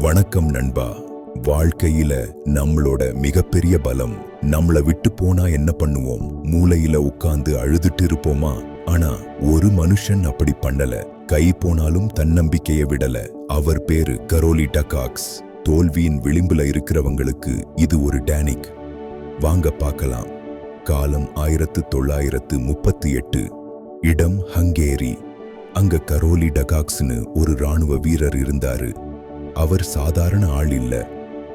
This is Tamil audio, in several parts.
வணக்கம் நண்பா. வாழ்க்கையில நம்மளோட மிகப்பெரிய பலம் நம்மள விட்டு போனா என்ன பண்ணுவோம்? மூலையில உட்கார்ந்து அழுதுட்டு இருப்போமா? ஆனா ஒரு மனுஷன் அப்படி பண்ணல. கை போனாலும் தன்னம்பிக்கையை விடல. அவர் பேரு கரோலிட்டா காக்ஸ். தோல்வியின் விளிம்புல இருக்கிறவங்களுக்கு இது ஒரு டேனிக். வாங்க பார்க்கலாம். காலம் 1938. இடம் ஹங்கேரி. அங்க கரோலிட்டா காக்ஸ்னு ஒரு ராணுவ வீரர் இருந்தாரு. அவர் சாதாரண ஆள் இல்ல.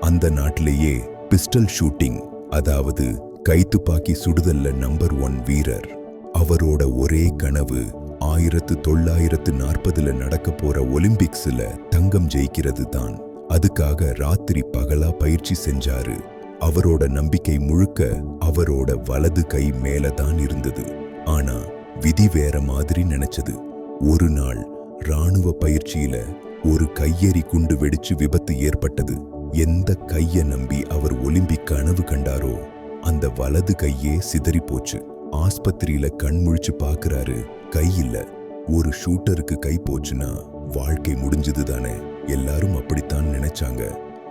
அந்த நாட்டிலேயே பிஸ்டல் ஷூட்டிங், அதாவது கைத்துப்பாக்கி சுடுதல்ல நம்பர் 1 வீரர். அவரோட ஒரே கனவு 1940 நடக்க போற ஒலிம்பிக்ஸ்ல தங்கம் ஜெயிக்கிறது தான். அதுக்காக ராத்திரி பகலா பயிற்சி செஞ்சாரு. அவரோட நம்பிக்கை முழுக்க அவரோட வலது கை மேல தான் இருந்தது. ஆனா விதி வேற மாதிரி நினைச்சது. ஒரு நாள் ராணுவ பயிற்சியில ஒரு கையெறி குண்டு வெடிச்சு விபத்து ஏற்பட்டது. எந்த கைய நம்பி அவர் ஒலிம்பிக் கனவு கண்டாரோ அந்த வலது கையே சிதறி போச்சு. ஆஸ்பத்திரியில கண் முழிச்சு பாக்குறாரு, கை இல்ல. ஒரு ஷூட்டருக்கு கை போச்சுன்னா வாழ்க்கை முடிஞ்சது தானே. எல்லாரும் அப்படித்தான் நினைச்சாங்க.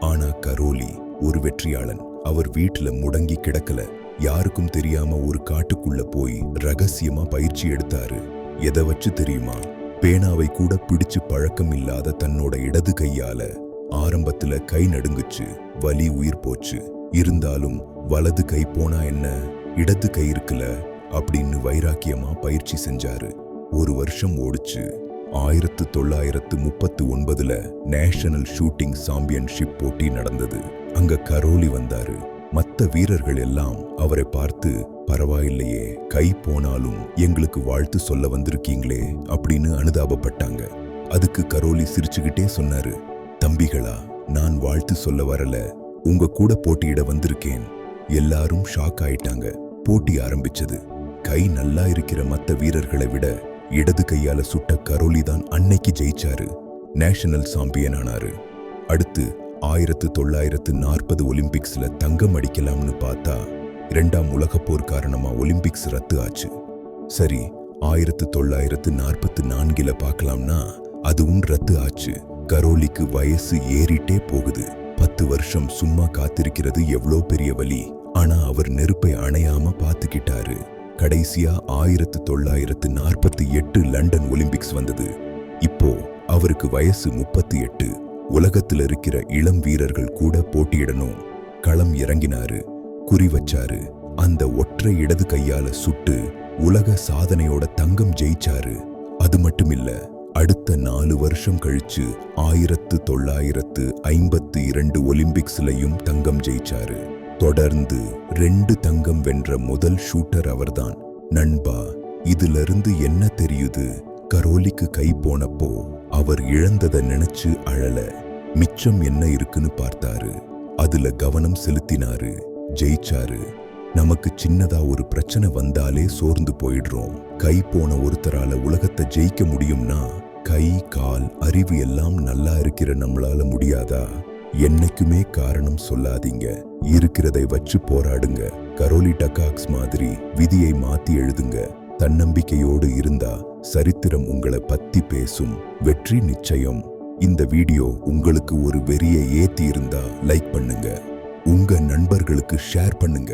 ஆனா கரோலி ஒரு வெற்றியாளன். அவர் வீட்டுல முடங்கி கிடக்கல. யாருக்கும் தெரியாம ஒரு காட்டுக்குள்ள போய் ரகசியமா பயிற்சி எடுத்தாரு. எதை வச்சு தெரியுமா? பேனாவை கூட பிடிச்சு பழக்கம் இல்லாத தன்னோட இடது கையால. ஆரம்பத்துல கை நடுங்குச்சு, வலி உயிர் போச்சு. இருந்தாலும் வலது கை போனா என்ன, இடது கை இருக்குல்ல அப்படின்னு வைராக்கியமா பயிற்சி செஞ்சாரு. ஒரு வருஷம் ஓடுச்சு. 1939 நேஷனல் ஷூட்டிங் சாம்பியன்ஷிப் போட்டி நடந்தது. அங்க கரோலி வந்தாரு. மற்ற வீரர்கள் எல்லாம் அவரை பார்த்து, பரவாயில்லையே, கை போனாலும் எங்களுக்கு வாழ்த்து சொல்ல வந்திருக்கீங்களே அப்படின்னு அனுதாபப்பட்டாங்க. அதுக்கு கரோலி சிரிச்சுக்கிட்டே சொன்னாரு, தம்பிகளா, நான் வாழ்த்து சொல்ல வரல, உங்க கூட போட்டியிட வந்திருக்கேன். எல்லாரும் ஷாக் ஆயிட்டாங்க. போட்டி ஆரம்பிச்சது. கை நல்லா இருக்கிற மற்ற வீரர்களை விட இடது கையால சுட்ட கரோலி தான் அன்னைக்கு ஜெயிச்சாரு. நேஷனல் சாம்பியன் ஆனாரு. அடுத்து 1940 ஒலிம்பிக்ஸ்ல தங்கம் அடிக்கலாம்னு பார்த்தா 2ஆம் உலகப் போர் காரணமா ஒலிம்பிக்ஸ் ரத்து ஆச்சு. சரி, 1944 பார்க்கலாம்னா அதுவும் ரத்து ஆச்சு. கரோலிக்கு வயசு ஏறிட்டே போகுது. 10 வருஷம் சும்மா காத்திருக்கிறது எவ்வளோ பெரிய வலி. ஆனா அவர் நெருப்பை அணையாம பார்த்துக்கிட்டாரு. கடைசியா 1948 லண்டன் ஒலிம்பிக்ஸ் வந்தது. இப்போ அவருக்கு வயசு 38. உலகத்துல இருக்கிற இளம் வீரர்கள் கூட போட்டியிடணும். களம் இறங்கினாரு. குறி வச்சாரு. அந்த ஒற்றை இடது கையால சுட்டு உலக சாதனையோட தங்கம் ஜெயிச்சாரு. அது மட்டுமில்ல, அடுத்த 4 வருஷம் கழிச்சு 1952 ஒலிம்பிக்ஸ்லயும் தங்கம் ஜெயிச்சாரு. தொடர்ந்து 2 தங்கம் வென்ற முதல் ஷூட்டர் அவர்தான். நண்பா, இதிலிருந்து என்ன தெரியுது? கரோலிக்கு கை போனப்போ அவர் இழந்ததை நினைச்சு அழல. மிச்சம் என்ன இருக்குன்னு பார்த்தாரு. அதுல கவனம் செலுத்தினாரு. ஜெயிச்சாரு. நமக்கு சின்னதா ஒரு பிரச்சனை வந்தாலே சோர்ந்து போயிடுறோம். கை போன ஒருத்தரால உலகத்தை ஜெயிக்க முடியும்னா கை, கால், அறிவு எல்லாம் நல்லா இருக்கிற நம்மளால முடியாதா? என்னைக்குமே காரணம் சொல்லாதீங்க. இருக்கிறதை வச்சு போராடுங்க. கரோலிட்டா காக்ஸ் மாதிரி விதியை மாத்தி எழுதுங்க. தன்னம்பிக்கையோடு இருந்தா சரித்திரம் உங்களை பத்தி பேசும். வெற்றி நிச்சயம். இந்த வீடியோ உங்களுக்கு ஒரு வெறியை ஏத்தி இருந்தா லைக் பண்ணுங்க. உங்க நண்பர்களுக்கு ஷேர் பண்ணுங்க.